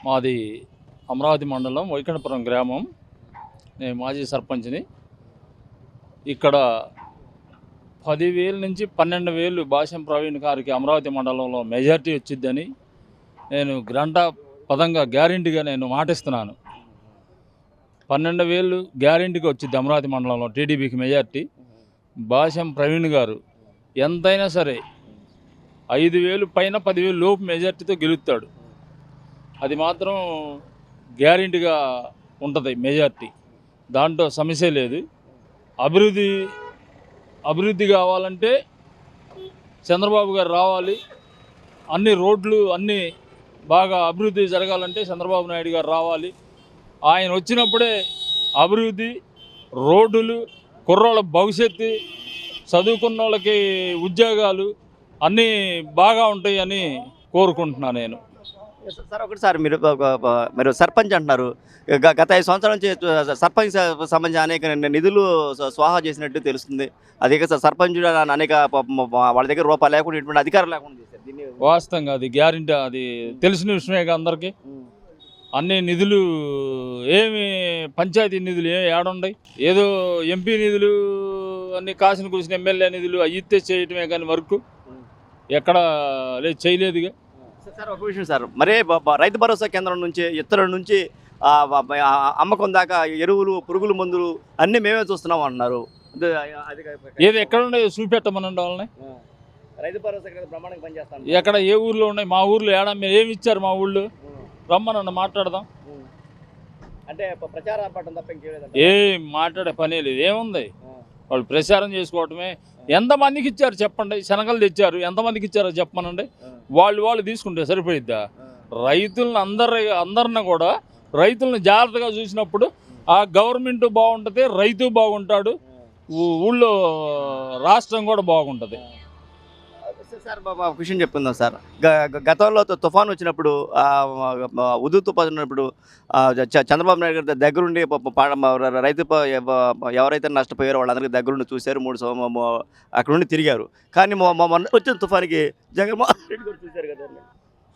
మాది అమరావతి మండలం వైకుంఠపురం గ్రామం. నేను మాజీ సర్పంచ్ని. ఇక్కడ 10,000 నుంచి 12,000 భాష్యం ప్రవీణ్ గారికి అమరావతి మండలంలో మెజార్టీ వచ్చిద్దని నేను పదంగా గ్యారెంటీగా నేను మాటిస్తున్నాను. 12,000 గ్యారెంటీగా వచ్చింది అమరావతి మండలంలో టీడీపీకి మెజార్టీ. భాష్యం ప్రవీణ్ గారు ఎంతైనా సరే 5,000 పైన 10,000 లోపు మెజార్టీతో గెలుస్తాడు. అది మాత్రం గ్యారెంటీగా ఉంటుంది మెజార్టీ, దాంట్లో సమస్య లేదు. అభివృద్ధి కావాలంటే చంద్రబాబు గారు రావాలి. అన్ని రోడ్లు అన్నీ బాగా అభివృద్ధి జరగాలంటే చంద్రబాబు నాయుడు గారు రావాలి. ఆయన వచ్చినప్పుడే అభివృద్ధి, రోడ్డులు, కుర్రోళ్ళ భవిష్యత్తు, చదువుకున్న వాళ్ళకి ఉద్యోగాలు అన్నీ బాగా ఉంటాయని కోరుకుంటున్నాను నేను. సార్ ఒకటిసారి మీరు సర్పంచ్ అంటున్నారు. గత 5 సంవత్సరాల నుంచి సర్పంచ్ సంబంధించి అనేక నిధులు స్వాహా చేసినట్టు తెలుస్తుంది. అదే సర్పంచ్ అనేక వాళ్ళ దగ్గర రూపాయలు లేకుండా ఇటువంటి అధికారం లేకుండా చేశారు. దీన్ని వాస్తవంగా అది గ్యారెంటీ, అది తెలిసిన విషయమే. అందరికీ అన్ని నిధులు ఏమి పంచాయతీ నిధులు ఏడుండయి. ఏదో ఎంపీ నిధులు అన్ని కాసిన కూసిన ఎమ్మెల్యే నిధులు అయ్యితే చేయటమే కానీ వర్క్ ఎక్కడ లేదు, చేయలేదుగా. సార్ ఒక విషయం సార్, మరే రైతు భరోసా కేంద్రం నుంచి ఇతరుల నుంచి అమ్మకం దాకా ఎరువులు, పురుగుల మందులు అన్నీ మేమే చూస్తున్నాం అంటున్నారు. ఏది ఎక్కడ ఉన్నాయి చూపెట్టమనండి వాళ్ళని. రైతు భరోసా బ్రహ్మాండంగా పనిచేస్తాను. ఎక్కడ ఏ ఊర్లో ఉన్నాయి? మా ఊర్లో ఏడా మీరు ఏమి ఇచ్చారు? మా ఊళ్ళో రమ్మనండి, మాట్లాడదాం. అంటే ప్రచారం తప్ప ఏం మాట్లాడే పని లేదు. ఏముంది, వాళ్ళు ప్రచారం చేసుకోవటమే. ఎంతమందికి ఇచ్చారు చెప్పండి? శనగలు తెచ్చారు, ఎంతమందికి ఇచ్చారో చెప్పమనండి. వాళ్ళు తీసుకుంటే సరిపోయిద్దా? రైతులను అందరిని కూడా రైతులను జాగ్రత్తగా చూసినప్పుడు ఆ గవర్నమెంట్ బాగుంటుంది, రైతు బాగుంటాడు, ఊళ్ళో రాష్ట్రం కూడా బాగుంటుంది. సార్ ఒక విషయం చెప్పుకుందాం సార్. గతంలో తుఫాను వచ్చినప్పుడు, ఉదు తుఫాను వచ్చినప్పుడు చంద్రబాబు నాయుడు గారి దగ్గరుండి రైతు ఎవరైతే నష్టపోయారో వాళ్ళందరికీ దగ్గరుండి చూశారు. 3 అక్కడ నుండి తిరిగారు. కానీ మొన్న వచ్చిన తుఫానికి జగన్మోహన్ రెడ్డి గారు చూశారు కదండి.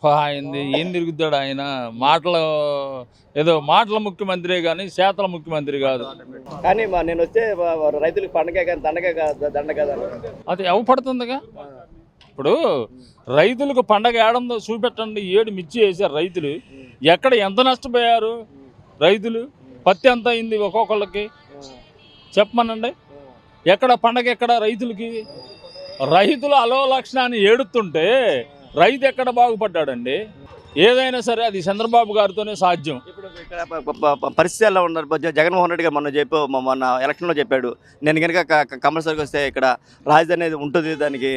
ఆయన ఏం తిరుగుతాడు? ఆయన మాటల ముఖ్యమంత్రి కానీ చేతల ముఖ్యమంత్రి కాదు. కానీ నేను వస్తే రైతులకు పండగే కానీ దండ కదా. అది పడుతుందిగా. ఇప్పుడు రైతులకు పండగ ఏడందో చూపెట్టండి. 7 మిర్చి వేసారు రైతులు. ఎక్కడ ఎంత నష్టపోయారు రైతులు? పత్తి ఎంత అయింది ఒక్కొక్కళ్ళకి చెప్పమనండి. ఎక్కడ పండగ? ఎక్కడ రైతులకి? రైతులు అలో లక్షణాన్ని ఏడుతుంటే రైతు ఎక్కడ బాగుపడ్డాడండి? ఏదైనా సరే అది చంద్రబాబు గారితోనే సాధ్యం. ఇప్పుడు ఇక్కడ పరిస్థితి ఎలా ఉన్నారు? జగన్మోహన్ రెడ్డి గారు మొన్న ఎలక్షన్లో చెప్పాడు, నేను కనుక కంపల్సరీగా వస్తే ఇక్కడ రాజధాని అనేది ఉంటుంది దానికి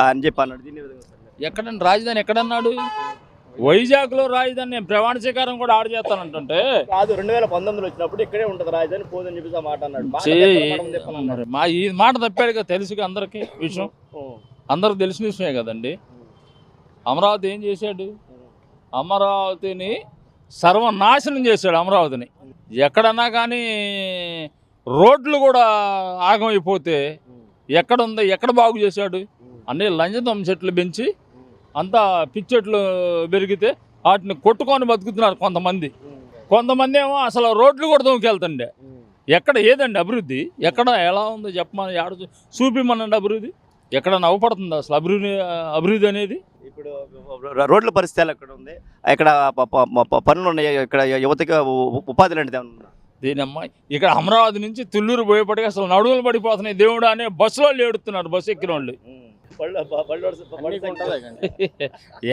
అని చెప్పి అన్నాడు. దీని ఎక్కడండి రాజధాని? ఎక్కడన్నాడు? వైజాగ్లో రాజధాని నేను ప్రమాణ స్వీకారం కూడా ఆర్డర్ చేస్తానంటుంటే కాదు. 2019 వచ్చినప్పుడు ఇక్కడే ఉంటుంది రాజధాని, పోదని చెప్పేసి మాట అన్నాడు. ఈ మాట తప్పాడుగా, తెలుసుగా అందరికీ విషయం. అందరికి తెలిసిన విషయమే కదండి. అమరావతి ఏం చేశాడు? అమరావతిని సర్వనాశనం చేశాడు. అమరావతిని ఎక్కడన్నా కానీ రోడ్లు కూడా ఆగమైపోతే ఎక్కడుంది? ఎక్కడ బాగు చేశాడు? అన్నీ లంచదం చెట్లు పెంచి అంతా పిచ్చెట్లు పెరిగితే వాటిని కొట్టుకొని బతుకుతున్నారు కొంతమంది ఏమో అసలు రోడ్లు కూడా దొంగకెళ్తుండే. ఎక్కడ ఏదండి అభివృద్ధి? ఎక్కడ ఎలా ఉందో చెప్పమని చూపిమనండి. అభివృద్ధి ఎక్కడ నవ్వుపడుతుంది అసలు అభివృద్ధి అనేది? ఇప్పుడు రోడ్ల పరిస్థితి ఎక్కడ ఉంది? ఇక్కడ పనులు ఉన్నాయి, ఇక్కడ యువతకి ఉపాధి లాంటిది ఏమన్నా? దీనమ్మా ఇక్కడ అమరావతి నుంచి తుళ్ళూరు పోయేపటికి అసలు నడువులు పడిపోతున్నాయి. దేవుడు అనే బస్సులో ఏడుతున్నారు, బస్సు ఎక్కిన వాళ్ళు.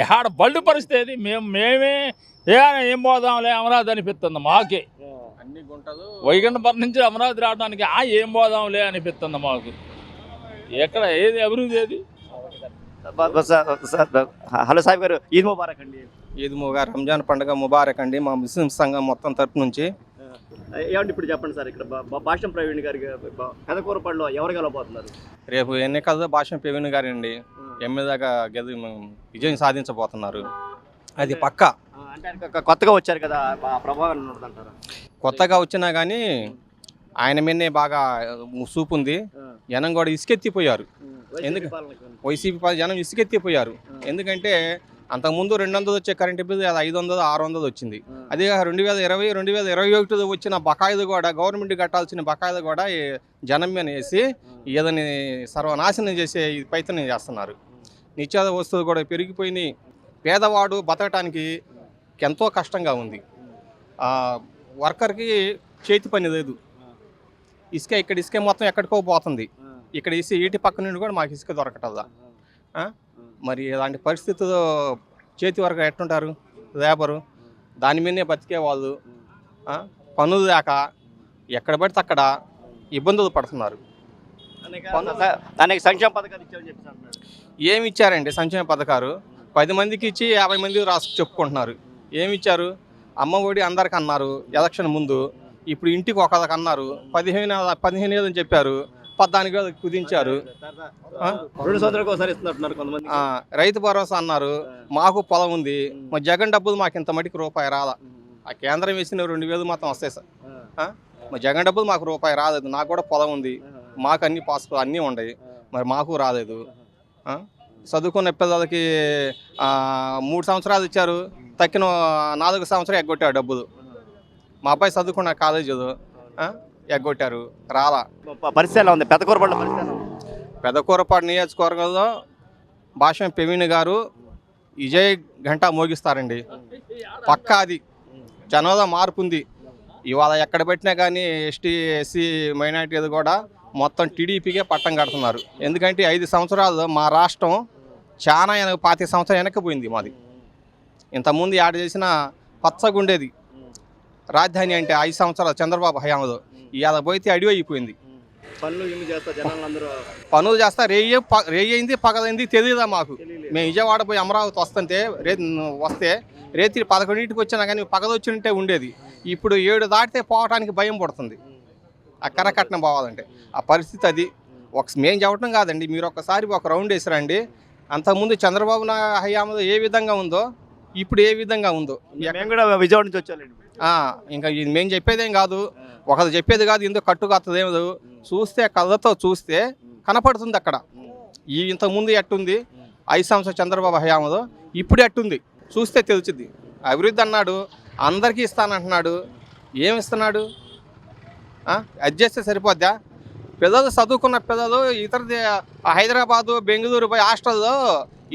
ఏడ బళ్ళు పరిస్థితి మేమే ఏం పోదాంలే అమరావతి అనిపిస్తుంది మాకే. వైకుంఠపురం నుంచి అమరావతి రావడానికి ఏం పోదాంలే అనిపిస్తుంది మాకు. ఎక్కడ ఏది అభివృద్ధి? ఏది? హలో సాహిబ్ గారు, ఈద్ ముబారక్ అండి. ఈద్ ముబారక్, రంజాన్ పండుగ ముబారక్ అండి మా ముస్లిం సంఘం మొత్తం తరపు నుంచి. ఏమంటే ఇప్పుడు చెప్పండి సార్, ఇక్కడ భాష్యం ప్రవీణ్ గారికి పెదకూరపాడులో ఎవరు గెలవబోతున్నారు? రేపు ఎన్నికల్లో భాష్యం ప్రవీణ్ గారు అండి ఎమ్మెల్యేగా విజయం సాధించబోతున్నారు. అది పక్క. అంటే కొత్తగా వచ్చారు కదా, ప్రభావం అంటారా? కొత్తగా వచ్చినా కానీ ఆయన మీదనే బాగా చూపు ఉంది. జనం కూడా ఇసుకెత్తిపోయారు. వైసీపీ జనం ఇసుకెత్తిపోయారు. ఎందుకంటే అంతకుముందు 200 వచ్చే కరెంట్ బిల్లు అది 500 600 వచ్చింది. అదే 2020 2021 వచ్చిన బకాయిలు కూడా గవర్నమెంట్ కట్టాల్సిన బకాయిలు కూడా ఈ జనం మీద వేసి ఏదని సర్వనాశనం చేసే ప్రయత్నం చేస్తున్నారు. నిత్యావసర వస్తువులు కూడా పెరిగిపోయినాయి. పేదవాడు బతకటానికి ఎంతో కష్టంగా ఉంది. వర్కర్కి చేతి పని లేదు. ఇక్కడ ఇసుక మొత్తం ఎక్కడికో పోతుంది. ఇక్కడ ఈటి పక్క నుండి కూడా మాకు ఇసుక దొరకటల్లా. మరి ఇలాంటి పరిస్థితుల్లో చేతి వరకు ఎట్టుంటారు లేబరు? దాని మీదనే బతికే వాళ్ళు పనులు లేక ఎక్కడ పడితే అక్కడ ఇబ్బందులు పడుతున్నారు. దానికి సంక్షేమ పథకాలు ఇచ్చారని చెప్పి ఏమి ఇచ్చారండి సంక్షేమ పథకాలు? 10 మందికి ఇచ్చి 50 మంది రాసి చెప్పుకుంటున్నారు. ఏమి ఇచ్చారు? అమ్మ ఒడి అందరికి అన్నారు ఎలక్షన్ ముందు. ఇప్పుడు ఇంటికి ఒకరికి అన్నారు. 15 అని చెప్పారు. 14 కుదించారు. 2 సంవత్సరాలకు ఒకసారి ఇస్తున్నారు కొంతమంది. రైతు భరోసా అన్నారు. మాకు పొలం ఉంది. మా జగన్ డబ్బులు మాకు ఇంత మటుకు రూపాయి రాలా. ఆ కేంద్రం వేసిన 2000 మాత్రం వస్తాయి సార్. మా జగన్ డబ్బులు మాకు రూపాయి రాలేదు. నాకు కూడా పొలం ఉంది. మాకు అన్ని పాస్పోర్ట్ అన్నీ ఉన్నాయి. మరి మాకు రాలేదు. చదువుకున్న పిల్లలకి 3 సంవత్సరాలు ఇచ్చారు. తక్కిన 4 సంవత్సరాలు ఎగ్గొట్టారు డబ్బులు. మా అబ్బాయి చదువుకున్న కాలేజీలో ఎగ్గొట్టారు, రాలా. పరిస్థితి ఎలా ఉంది పెద్దకూరపాడు పరిస్థితి? పెద్దకూరపాడు నియోజకవర్గంలో భాషం ప్రవీణ్ గారు విజయ్ గంట మోగిస్తారండి. పక్కా అది జనంలో మార్పు ఉంది. ఇవాళ ఎక్కడ పెట్టినా కానీ ఎస్టీ ఎస్సీ మైనారిటీలు కూడా మొత్తం టీడీపీకే పట్టం కడుతున్నారు. ఎందుకంటే 5 సంవత్సరాలు మా రాష్ట్రం చాలా 25 సంవత్సరాలు వెనక్కిపోయింది మాది. ఇంతకుముందు యాడ్ చేసిన పచ్చగుండేది రాజధాని అంటే 5 సంవత్సరాలు చంద్రబాబు హయాంలో. ఇవాళ పోతే అడివి అయిపోయింది. పనులు చేస్తా రేయింది పగలైంది తెలియదా మాకు. మేము విజయవాడ పోయి అమరావతి వస్తే రేత్రి 11ంటికి వచ్చినా కానీ పగలొచ్చింటే ఉండేది. ఇప్పుడు 7 దాటితే పోవటానికి భయం పడుతుంది. ఆ కరకట్నం పోవాలంటే ఆ పరిస్థితి అది. మేము చెప్పడం కాదండి, మీరు ఒక్కసారి ఒక రౌండ్ వేసిరండి. అంతకుముందు చంద్రబాబు హయాంలో ఏ విధంగా ఉందో ఇప్పుడు ఏ విధంగా ఉందో. మేము కూడా విజయవాడ నుంచి వచ్చామండి. ఇంకా ఇది మేము చెప్పేదేం కాదు, ఒకరు చెప్పేది కాదు. ఎందుకు కట్టుకత్తదేమో చూస్తే కళ్ళతో చూస్తే కనపడుతుంది అక్కడ. ఇంతకుముందు ఎట్టుంది 5 సంవత్సరాలు చంద్రబాబు హయాంలో, ఇప్పుడు ఎట్టుంది చూస్తే తెలుస్తుంది. అభివృద్ధి అన్నాడు, అందరికీ ఇస్తానంటున్నాడు. ఏమి ఇస్తున్నాడు? అది చేస్తే సరిపోద్దా? పిల్లలు చదువుకున్న పిల్లలు ఇతర హైదరాబాదు బెంగళూరు పోయి హాస్టల్లో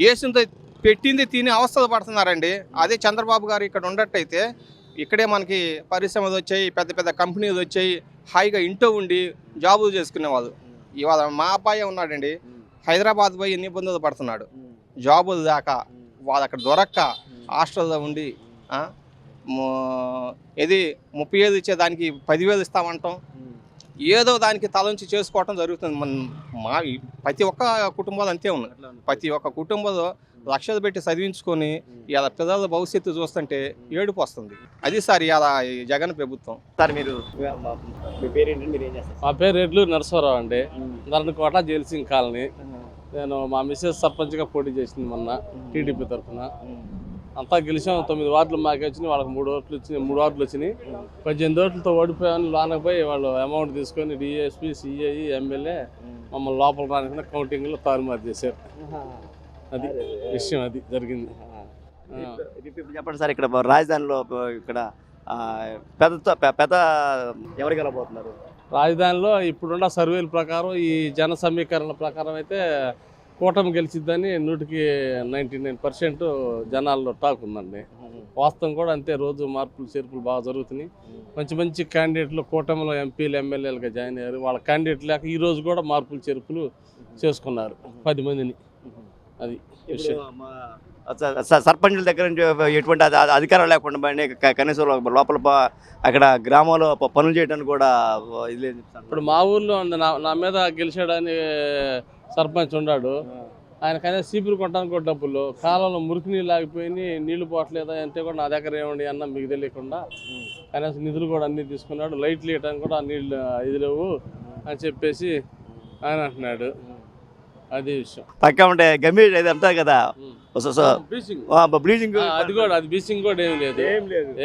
వేసిందో పెట్టింది తిని అవస్థలు పడుతున్నారండి. అదే చంద్రబాబు గారు ఇక్కడ ఉండట్టయితే ఇక్కడే మనకి పరిశ్రమలు వచ్చాయి, పెద్ద పెద్ద కంపెనీలు వచ్చాయి, హాయిగా ఇంట్లో ఉండి జాబులు చేసుకునేవాళ్ళు. ఇవాళ మా అబ్బాయి ఉన్నాడండి, హైదరాబాద్ పోయి ఎన్ని ఇబ్బందులు పడుతున్నాడు. జాబులు లేక వాళ్ళు అక్కడ దొరక్క హాస్టల్లో ఉండి ఇది 30,000 ఇచ్చే దానికి 10,000 ఇస్తామంటాం. ఏదో దానికి తలంచి చేసుకోవటం జరుగుతుంది. మా ప్రతి ఒక్క కుటుంబాలు అంతే ఉన్నాయి. ప్రతి ఒక్క కుటుంబంలో లక్షలు పెట్టి చదివించుకొని ఇలా పిల్లల భవిష్యత్తు చూస్తుంటే ఏడుపు వస్తుంది. అది సార్ ఇలా జగన్ ప్రభుత్వం. సార్ మీరు మీ పేరేంటి, మీరు ఏం చేస్తారు? మా పేరు రెడ్లు నరసరావు అండి. నరకోట జైల్సింగ్ కాలనీ. నేను మా మిస్సెస్ సర్పంచ్గా పోటీ చేసింది మొన్న టీడీపీ తరఫున. అంతా గెలిచాం. 9 వార్డులు మాకే వచ్చినాయి, వాళ్ళకి 3 వార్డులు వచ్చినాయి. 18 ఓట్లతో ఓడిపోయాను. లోనకి పోయి వాళ్ళు అమౌంట్ తీసుకొని డిఎస్పీ సిఐ ఎమ్మెల్యే మమ్మల్ని లోపల రానికుండా కౌంటింగ్లో తారుమారు చేశారు. అది విషయం, అది జరిగింది. చెప్పండి సార్, ఇక్కడ రాజధానిలో ఇక్కడ పెద్ద ఎవరు గెలబోతున్నారు? రాజధానిలో ఇప్పుడున్న సర్వేల ప్రకారం, ఈ జన సమీకరణ ప్రకారం అయితే కూటమి గెలిచిద్దని 99% జనాల్లో టాక్ ఉందండి. వాస్తవం కూడా అంతే. రోజు మార్పులు చేర్పులు బాగా జరుగుతున్నాయి. మంచి మంచి క్యాండిడేట్లు కూటమిలో ఎంపీలు ఎమ్మెల్యేలుగా జాయిన్ అయ్యారు. వాళ్ళ క్యాండిడేట్ లేక ఈరోజు కూడా మార్పులు చేర్పులు చేసుకున్నారు 10 మందిని. అది సర్పంచుల దగ్గర నుంచి ఎటువంటి అధికారం లేకుండా కనీసం లోపల అక్కడ గ్రామంలో పనులు చేయడానికి కూడా ఇది. ఇప్పుడు మా ఊర్లో ఉంది, నా మీద గెలిచాడని సర్పంచ్ ఉన్నాడు. ఆయన కనీసం సీపులు కొట్టడానికి కూడా డబ్బులు, కాలంలో మురికి నీళ్ళు ఆగిపోయి నీళ్లు పోవట్లేదా అంటే కూడా నా దగ్గర ఏమండి అన్న మీకు తెలియకుండా కనీసం నిధులు కూడా అన్నీ తీసుకున్నాడు. లైట్లు వేయడానికి కూడా నీళ్ళు ఇది లేవు అని చెప్పేసి ఆయన అంటున్నాడు. అది విషయం. పక్క ఉంటే గంభీర్ అది అంటారు కదా బ్లీచింగ్, అది కూడా అది బీచింగ్ కూడా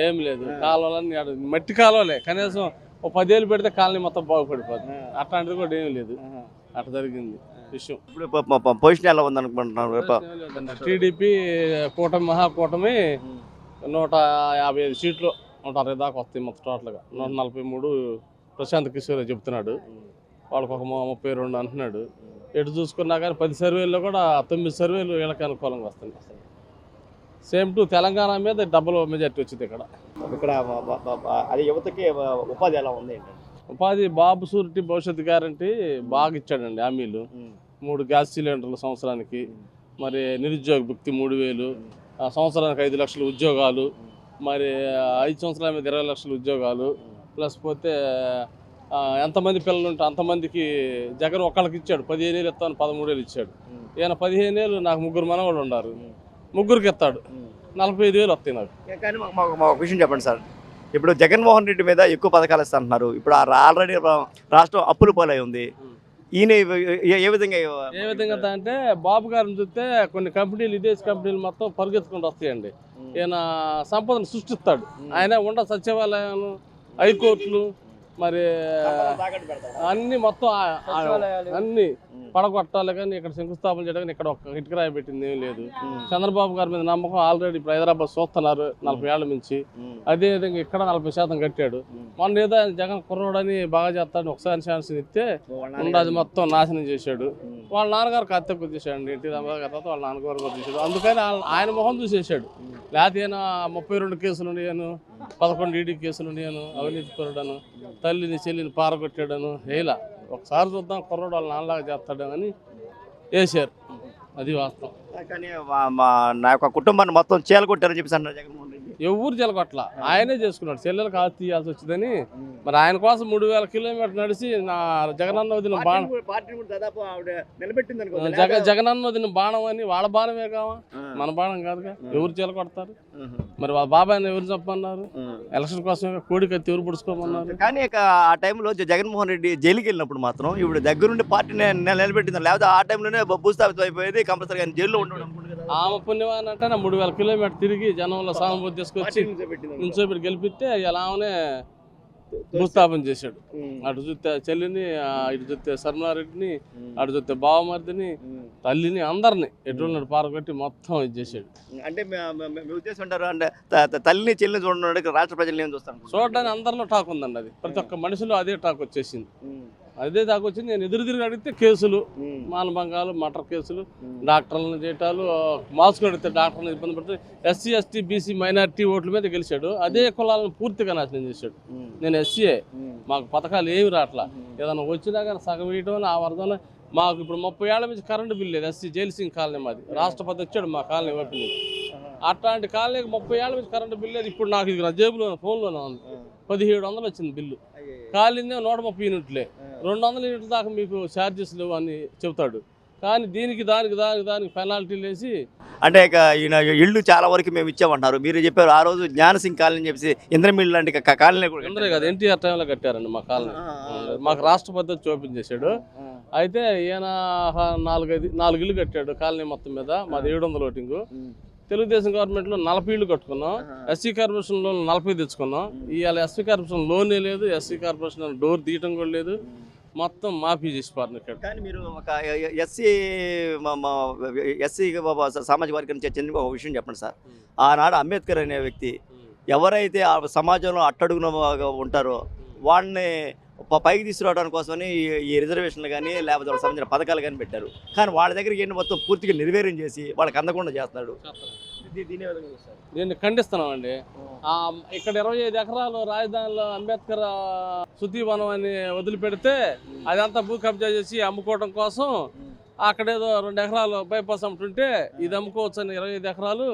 ఏం లేదు. కాలువలన్నీ మట్టి కాలువలే, కనీసం 10 ఏళ్ళు పెడితే కాలనీ మొత్తం బాగుపడిపోతుంది. అట్లాంటిది కూడా ఏం లేదు. అట్లా జరిగింది విషయం. ఇప్పుడు పొజిషన్ ఎలా ఉందనుకుంటున్నారు? టీడీపీ కూటమి మహాకూటమి 155 సీట్లు 160 దాకా వస్తాయి మొత్తం టోటల్గా. 143 ప్రశాంత్ కిషోర్ చెప్తున్నాడు, వాళ్ళకి ఒక 32 అంటున్నాడు. ఎటు చూసుకున్నా కానీ 10 సర్వేల్లో కూడా 9 సర్వేలు వీళ్ళకి అనుకూలంగా వస్తుంది. సేమ్ టు తెలంగాణ మీద డబుల్ మెజార్టీ వచ్చింది ఇక్కడ. ఇక్కడ అది యువతకి ఉపాధి ఎలా ఉంది? ఉపాధి బాబు సూరిటీ భవిష్యత్తు గ్యారంటీ బాగా ఇచ్చాడండి హామీలు. 3 గ్యాస్ సిలిండర్లు సంవత్సరానికి, మరి నిరుద్యోగ భృతి 3000, సంవత్సరానికి 5 లక్షల ఉద్యోగాలు, మరి 5 సంవత్సరాల మీద 20 లక్షల ఉద్యోగాలు, ప్లస్ పోతే ఎంతమంది పిల్లలు ఉంటే అంతమందికి జగన్ ఒక్కళ్ళకి ఇచ్చాడు. 15 ఏళ్ళు ఇస్తాను 13 ఏళ్ళు ఇచ్చాడు. ఈయన 15 ఏళ్ళు, నాకు 3 మనవాళ్ళు ఉన్నారు, 3కి ఇస్తాడు, 45 వేలు వస్తాయి నాకు. కానీ మాకు విషయం చెప్పండి సార్, ఇప్పుడు జగన్మోహన్ రెడ్డి మీద ఎక్కువ పథకాలు ఇస్తానంటున్నారు. ఇప్పుడు ఆల్రెడీ రాష్ట్రం అప్పుల పాలై ఉంది. ఈయన ఏ విధంగా అంటే బాబు గారిని చూస్తే కొన్ని కంపెనీలు, విదేశీ కంపెనీలు మొత్తం పరిగెత్తుకుంటూ వస్తాయండి. ఈయన సంపదను సృష్టిస్తాడు. ఆయన ఉండ సచివాలయాలు, హైకోర్టులు, మరి అన్ని మొత్తం అన్ని పడగొట్టాలి. కానీ ఇక్కడ శంకుస్థాపన చేయడం కానీ ఇక్కడ ఒక ఇటుకరాయి పెట్టింది ఏం లేదు. చంద్రబాబు గారి మీద నమ్మకం ఆల్రెడీ ఇప్పుడు హైదరాబాద్ చూస్తున్నారు 40 ఏళ్ల నుంచి. అదేవిధంగా ఇక్కడ 40% కట్టాడు. మొన్న ఏదో జగన్ కుర్రోడని బాగా చేస్తాడు, ఒకసారి ఛాన్స్ ఇస్తే ఉండదు మొత్తం నాశనం చేశాడు. వాళ్ళ నాన్నగారు కత్తి చేశాడు, ఎన్టీ రామారావు గారి తర్వాత వాళ్ళ నాన్నగారు కూడా చేశాడు. అందుకని ఆయన మొహం చూసేసాడు. లేకపోతే ఈయన 32 కేసులు నేను, 11 ఈడీ కేసులు నేను, అవినీతి పరుడను, తల్లిని చెల్లిని పారగొట్టాడను. ఇలా ఒకసారి చూద్దాం కుర్రోడు వాళ్ళ నాన్నలాగా చేస్తాడు అని వేసారు. అది వాస్తవం. కానీ నా యొక్క కుటుంబాన్ని మొత్తం చీలగొట్టారని చెప్పేసి అన్నారు జగన్మోహన్ రెడ్డి. ఎవరు చెలగొట్ల, ఆయనే చేసుకున్నాడు. చెల్లెలకు ఆస్తి తీయాల్సి వచ్చిందని మరి ఆయన కోసం 3000 కిలోమీటర్లు నడిచి నా జగనన్న వదిన బాణం, జగనన్న వదిన బాణం అని వాళ్ళ బాణమే కావా, మన బాణం కాదుగా. ఎవరు చెలగొడతారు మరి? వాళ్ళ బాబాయ్ని ఎవరు చెప్పమన్నారు? ఎలక్షన్ కోసం కోడికత్తి ఎవరు పుడుచుకోమన్నారు? కానీ ఆ టైంలో జగన్మోహన్ రెడ్డి జైలుకి వెళ్ళినప్పుడు మాత్రం ఇప్పుడు దగ్గరుండి పార్టీని నిలబెట్టింది. లేకపోతే ఆ టైంలోనే భూస్థాపితం అయిపోయేది, కంపల్సరీ జైల్లో ఉండడం. ఆమె పుణ్యమాన్ అంటే 3000 కిలోమీటర్ తిరిగి జనంలో సానుభూతి తీసుకొచ్చి నిల్చోబెట్టి గెలిపిస్తే అలానే భూస్థాపన చేశాడు. అటు చూస్తే చెల్లిని, ఇటు చూస్తే శర్మలారెడ్డిని, అటు చూస్తే బావమర్దిని, తల్లిని, అందరిని ఎటువంటి పారగొట్టి మొత్తం ఇది చేశాడు. అంటే మీ ఉద్దేశం అంటారు అంటే తల్లిని చెల్లిని చూడడానికి రాష్ట్ర ప్రజలు ఏం చూస్తాను చూడడానికి అందరిలో టాక్ ఉందండి. అది ప్రతి ఒక్క మనిషిలో అదే టాక్ వచ్చేసింది. అదే దాకా వచ్చింది. నేను ఎదురు తిరిగి అడిగితే కేసులు, మానభంగాలు, మటర్ కేసులు, డాక్టర్లను చేయటాలు, మాస్క్ అడిగితే డాక్టర్లను ఇబ్బంది పెడితే ఎస్సీ, ఎస్టీ, బీసీ, మైనార్టీ ఓట్ల మీద గెలిచాడు. అదే కులాలను పూర్తిగా నాశనం చేశాడు. నేను ఎస్సీఏ, మాకు పథకాలు ఏమి రావట్లా. ఏదైనా వచ్చినా కానీ సగం వేయటం ఆ వరదన. మాకు ఇప్పుడు 30 ఏళ్ల నుంచి కరెంటు బిల్ లేదు. ఎస్సీ జైల్ సింగ్ కాలనీ మాది. రాష్ట్రపతి వచ్చాడు మా కాలనీ ఓపెనింగ్. అట్లాంటి కాలనీకి 30 ఏళ్ల నుంచి కరెంటు బిల్ లేదు. ఇప్పుడు నాకు ఇది నా జేబులో ఫోన్లోనే ఉంది. 1700 వచ్చింది బిల్లు. కాలిందే 130 యూనిట్లే. 200 యూనిట్ల దాకా మీకు ఛార్జెస్ లేవు అని చెబుతాడు. కానీ దీనికి దానికి పెనాల్టీలు వేసి అంటే ఇక ఈయన ఇళ్ళు చాలా వరకు మేము ఇచ్చామంటారు. మీరు చెప్పారు ఆ రోజు జ్ఞానసింగ్ కాలనీ అని చెప్పేసి ఇంద్రమిల్ లాంటి కాలనీ కూడా అందరే కదా ఎన్టీఆర్ టైంలో కట్టారండి మా కాలనీ. మాకు రాష్ట్రపతి వచ్చి ఓపెన్ చేశాడు. అయితే ఈయన 4 ఇళ్ళు కట్టాడు కాలనీ మొత్తం మీద. మాది 700 ఓటింగు. తెలుగుదేశం గవర్నమెంట్లో 40 ఇళ్ళు కట్టుకున్నాం. ఎస్సీ కార్పొరేషన్ లోన్ 40 తెచ్చుకున్నాం. ఇవాళ ఎస్సీ కార్పొరేషన్ లోనే లేదు, ఎస్సీ కార్పొరేషన్ డోర్ తీయటం కూడా లేదు. మొత్తం మాఫీ చేసి పారినారు. కానీ మీరు ఒక ఎస్సీ సామాజిక వర్గానికి చెందిన ఒక విషయం చెప్పండి సార్. ఆనాడు అంబేద్కర్ అనే వ్యక్తి ఎవరైతే ఆ సమాజంలో అట్టడుగున ఉంటారో వాళ్ళని పైకి తీసుకురావడానికి కోసమని ఈ రిజర్వేషన్లు కానీ లేకపోతే వాళ్ళకి సంబంధించిన పథకాలు కానీ పెట్టారు. కానీ వాళ్ళ దగ్గరికి ఏంటి మొత్తం పూర్తిగా నిర్వీర్యం చేసి వాళ్ళకి అందకుండా చేస్తున్నాడు. దీన్ని ఖండిస్తున్నామండి. ఇక్కడ 25 ఎకరాలు రాజధానిలో అంబేద్కర్ శుద్ధీవనం అని వదిలిపెడితే అదంతా భూ కబ్జా చేసి అమ్ముకోవడం కోసం అక్కడేదో 2 ఎకరాలు బైపాస్ అమ్ముతుంటే ఇది అమ్ముకోవచ్చు అని 25 ఎకరాలు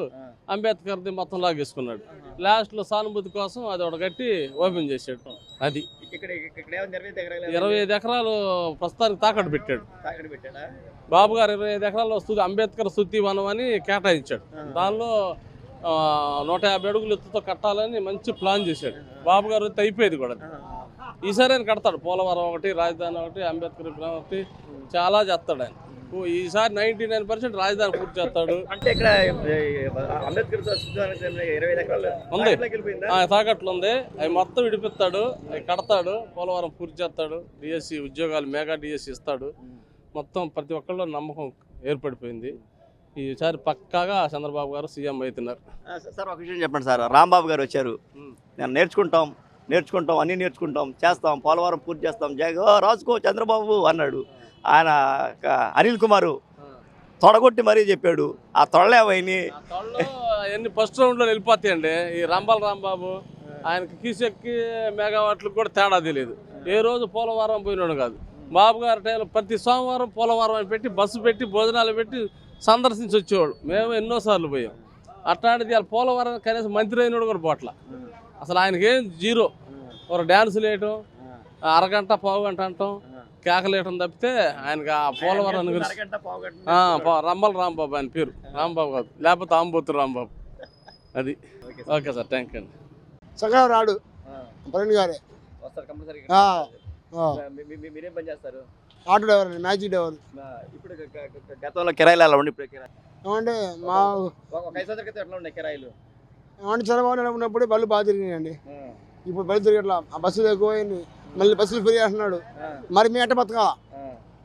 అంబేద్కర్ది మొత్తం లాగేసుకున్నాడు. లాస్ట్లో సానుభూతి కోసం అది ఒకటి కట్టి ఓపెన్ చేశాడు. అది 25 ఎకరాలు ప్రస్తుతానికి తాకట్టు పెట్టాడు. బాబు గారు 25 ఎకరాలు అంబేద్కర్ శుద్ధి వనం అని కేటాయించాడు. దానిలో 150 అడుగులు ఎత్తుతో కట్టాలని మంచి ప్లాన్ చేశాడు. బాబు గారు అయిపోయేది కూడా. ఈసారి ఆయన కడతాడు. పోలవరం ఒకటి, రాజధాని ఒకటి, అంబేద్కర్ విగ్రహం ఒకటి, చాలా చేస్తాడు ఆయన. ఈసారి 99% రాజధాని పూర్తి చేస్తాడు. అంటే ఇక్కడ అంబేద్కర్ తాకట్లు ఉంది. అవి మొత్తం విడిపిస్తాడు, అవి కడతాడు, పోలవరం పూర్తి చేస్తాడు, డిఎస్సి ఉద్యోగాలు మెగా డిఎస్సి ఇస్తాడు. మొత్తం ప్రతి ఒక్కళ్ళు నమ్మకం ఏర్పడిపోయింది. ఈసారి పక్కాగా చంద్రబాబు గారు సీఎం అవుతున్నారు. సార్ ఒక విషయం చెప్పండి సార్, రాంబాబు గారు వచ్చారు, నేను నేర్చుకుంటాం అన్నీ నేర్చుకుంటాం, చేస్తాం, పోలవరం పూర్తి చేస్తాం, రాసుకో చంద్రబాబు అన్నాడు. ఆయన అనిల్ కుమారు తొడగొట్టి మరీ చెప్పాడు, ఆ తొడలేవైని అవన్నీ ఫస్ట్ రౌండ్లో వెళ్ళిపోతాయండి. ఈ రాంబాబు ఆయనకి కీసెక్కి మెగావాట్లకు కూడా తేడా తెలియదు. ఏ రోజు పోలవరం పోయినాడు కాదు. బాబు గారి టైంలో ప్రతి సోమవారం పోలవరం అని పెట్టి బస్సు పెట్టి భోజనాలు పెట్టి సందర్శించి వచ్చేవాడు. మేము ఎన్నోసార్లు పోయాం. అట్లాంటిది వాళ్ళ పోలవరం కనీసం మంత్రి అయినాడు కూడా పోట్ల. అసలు ఆయనకేం జీరో. ఒక డ్యాన్సులు వేయటం, అరగంట పావుగంట అంటాం, కేకలేయటం తప్పితే ఆయనకి ఆ పోలవరం గురించి రంబల్ రాంబాబు ఆయన పేరు. రాంబాబు కాదు, లేకపోతే ఆంబోతు రాంబాబు. అది ఓకే సార్, థ్యాంక్ యూ అండి. చక్కగా రాడు ప్రవీణ్ గారే. మీరేం పని చేస్తారు? ఆటో డ్రైవర్ అండి, మ్యాజిక్ డ్రైవర్. ఇప్పుడు గతంలో కిరాయిలు ఎలా ఉండి ఇప్పుడు కిరాయి ఏమంటే మా ఒక 5 సంవత్సరాల క్రితం ఎట్లా ఉన్నాయి కిరాయిలు? ఏమంటే చంద్రబాబు ఉన్నప్పుడు బళ్ళు బాగా తిరిగినాయండి. ఇప్పుడు బళ్ళు తిరగట్లా, ఆ బస్సులు ఎక్కువైంది, మళ్ళీ బస్సులు ఫ్రీ అంటున్నాడు. మరి మీ ఎట్ట బతకాలా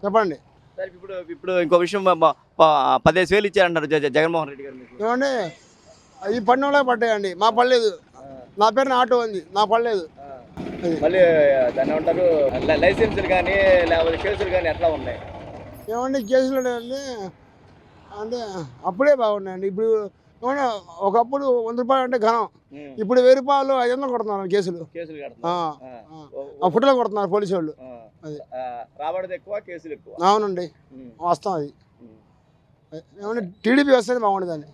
చెప్పండి. సార్ ఇప్పుడు ఇంకో విషయం, 15,000 ఇచ్చారంటారు జగన్మోహన్ రెడ్డి గారు మీకు. ఏమంటే ఈ పన్నులే పడ్డాయండి, మా పడలేదు. నా పేరున ఆటో ఉంది, నా పడలేదు. మళ్ళీ దాన్ని ఏమంటారు, లైసెన్సులు కానీ లేకపోతే కేసులు కానీ ఎట్లా ఉన్నాయి? ఏమంటే కేసులు అంటే అప్పుడే బాగున్నాయండి. ఇప్పుడు ఏమన్నా ఒకప్పుడు 100 రూపాయలు అంటే ఘనం, ఇప్పుడు 1000 రూపాయలు 500 కొడుతున్నారు కేసులు. ఆ ఫుట్లో కొడుతున్నారు పోలీసు వాళ్ళు. అది రాబడి ఎక్కువ, కేసులు ఎక్కువ. అవునండి, వస్తాం. అది ఏమంటే టీడీపీ వస్తేనే బాగుండేదండి.